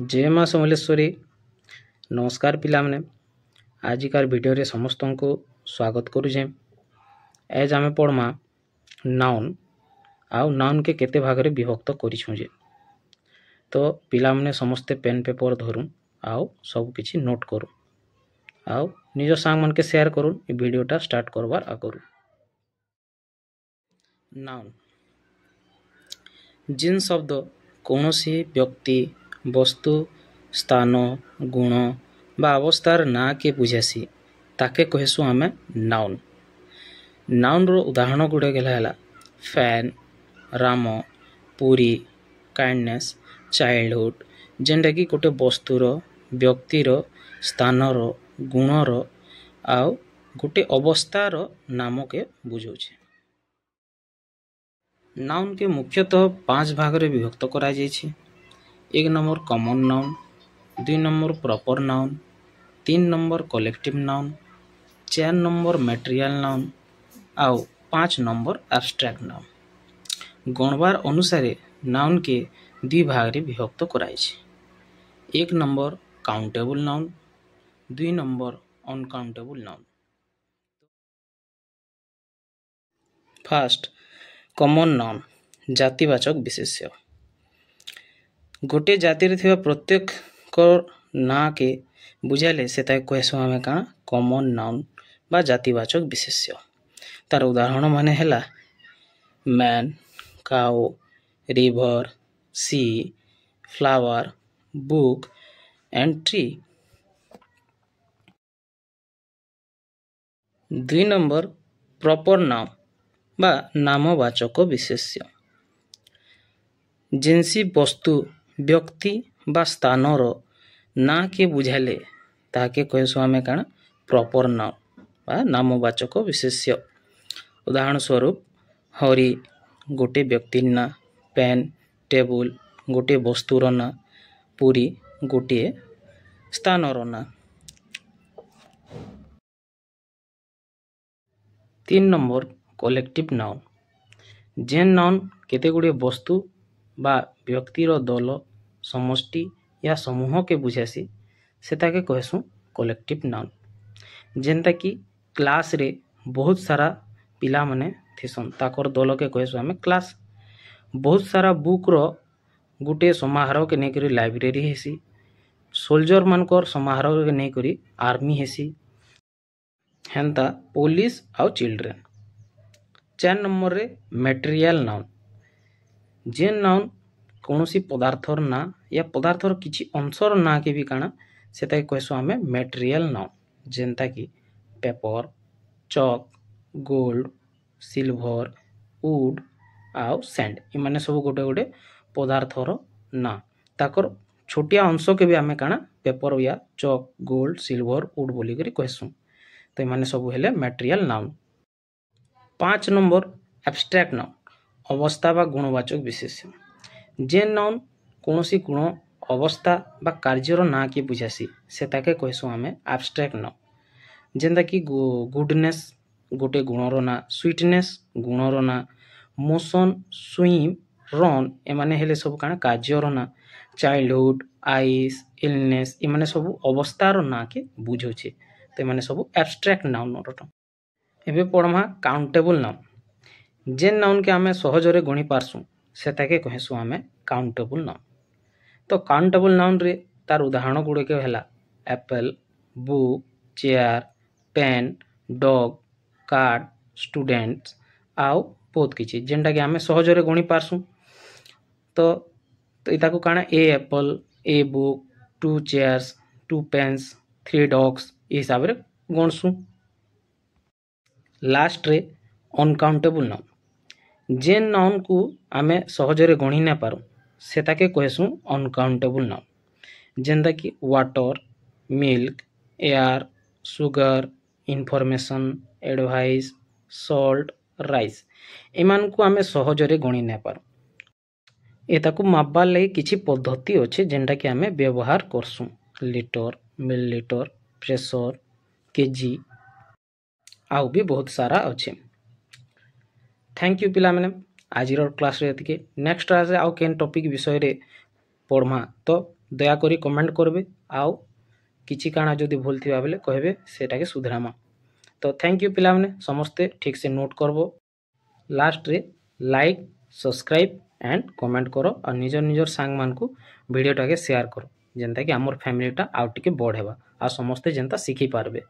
जय माँ समलेश्वरी। नमस्कार पिला माने। आजिकार वीडियो रे समस्त को स्वागत करुचे। एज आमे पढ़मा नाउन आउ नाउन के केते भाग रे विभक्त करिछु जे। तो पिला माने समस्ते पेन पेपर धरु आउ सब किछि नोट करू आउ निज सांग मन के शेयर करू। ई वीडियोटा स्टार्ट करबार आगरु नाउन जिन शब्द कौनसी व्यक्ति वस्तु स्थान गुण बा अवस्थार ना के बुझासी ताके कहसु आमे नाउन। नाउन रो उदाहरण गुड़े गला fan, Ram, Puri, kindness, childhood जेनटा कि गोटे वस्तुर व्यक्तिर स्थानर गुणर आउ गोटे अवस्थार नाम के बुझाउछे। नाउन के मुख्यतः 5 भाग रे विभक्त करा जायछि। 1 number common noun, 2 number proper noun, 3 number collective noun, 4 number material noun आउ 5 नंबर एब्स्ट्रैक्ट नाउन। गणवार अनुसार नाउन के 2 भाग रे विभक्त कराइछि। 1 number countable noun, 2 number uncountable noun. First common noun जातिवाचक विशेष्य। गोटे जाति रे थिबा प्रत्येक को ना के बुझाले सेता कहसु आमे काना कॉमन नाउन बा जातिवाचक विशेष्य। तार उदाहरण माने हैला man, cow, river, sea, flower, book and tree. 2 number proper noun बा नामवाचक विशेष्य। जिनसी वस्तु व्यक्ति बा स्थानर ना के बुझाले ताके कहसु आमे काना प्रॉपर नाउन बा नामवाचक विशेष्य। उदाहरण स्वरूप हरि गोटे व्यक्ति ना, पेन टेबुल गोटे वस्तुर ना, पुरी गोटे स्थानर ना। 3 नंबर कलेक्टिव नाउन जेन नाउन केते गुड़े वस्तु बा व्यक्तिर दल समष्टि या समूह के बुझासी सेता के कहसु कलेक्टिव नाउन। जेनता कि क्लास रे बहुत सारा पिला माने थिसन ताकर दल के कहसु आमे क्लास। बहुत सारा बुक रो गुटे समारोह के नै करी लाइब्रेरी हेसी। सोल्जर मानकर समारोह के नै करी आर्मी हेसी। हेंता पुलिस आउ चिल्ड्रेन। 4 नंबर रे मटेरियल नाउन जेन नाउन कौनसी पदार्थर ना या पदार्थर किछि अंशर ना के भी काना सेता कहसु आमे मटेरियल नाउन। जेनता कि paper, chalk, gold, silver, wood आउ सैंड इ माने सब गोटे गोटे पदार्थर ना ताकर छोटिया अंश के भी आमे काना पेपर या चॉक, गोल्ड, सिल्वर, वुड बोली करी कहसु। तो माने सब हेले material noun. 5 number abstract noun अवस्था बा गुणवाचक विशेष्य। जेन नाउन कौनसी गुण अवस्था बा कार्यर ना के बुझासी सेता के कहसु आमे एब्स्ट्रैक्ट नाउन। जेंदा कि गुडनेस गोटे गुणर ना, स्वीटनेस गुणर ना, मोशन, स्विम, रन ए माने हेले सब काना कार्यर ना। चाइल्डहुड, आइस, इलनेस ए माने सब अवस्थार ना के बुझौछे। ते माने सब एब्स्ट्रैक्ट नाउन रट। एबे पढ़मा काउंटेबल नाउन जेन नाउन के आमे सहजरे गणी पारसु सेता के कहसु आमे काउंटेबल नाउन। तो काउंटेबल नाउन रे तार उदाहरण गुड़े के हैला apple, book, chair, pen, dog, card, students आउ बहुत किछि जेनटा के आमे सहजरे गणी पारसु। तो इता को काना a apple, a book, 2 chairs, 2 pens, 3 dogs ए हिसाब रे गणसु। लास्ट रे अनकाउंटेबल नाउन जेन नाउन को आमे सहजरे गणी ना पारू सेता के कहसु अनकाउंटेबल नाउन। जेंदा कि water, milk, air, sugar, information, advice, salt, rice एमान को आमे सहजरे गणी ना पारू। एता को मापबार लई किछि पद्धति अछि जेंटा कि आमे व्यवहार करसु लीटर, मिलीलीटर, प्रेशर, केजी आउ भी बहुत सारा अच्छे। थैंक यू पिला माने। आज क्लास रे एतिके नेक्स्ट क्लास रे आउ केन टॉपिक विषय रे पढ़मा तो दयाकरी कमेंट करबे आउ किछि काଣା जदि भूल थिबा बेले कहबे सेटाके सुधरामा। तो थैंक यू पिला माने समस्ते ठीक से नोट करबो। लास्ट रे लाइक सब्सक्राइब एंड कमेंट करो और निजर निजर सांग मान को वीडियोटा के शेयर करो जेनता कि हमर फैमिलीटा आउ टिके बड़ हेबा आ समस्ते जेनता सिखि पारबे।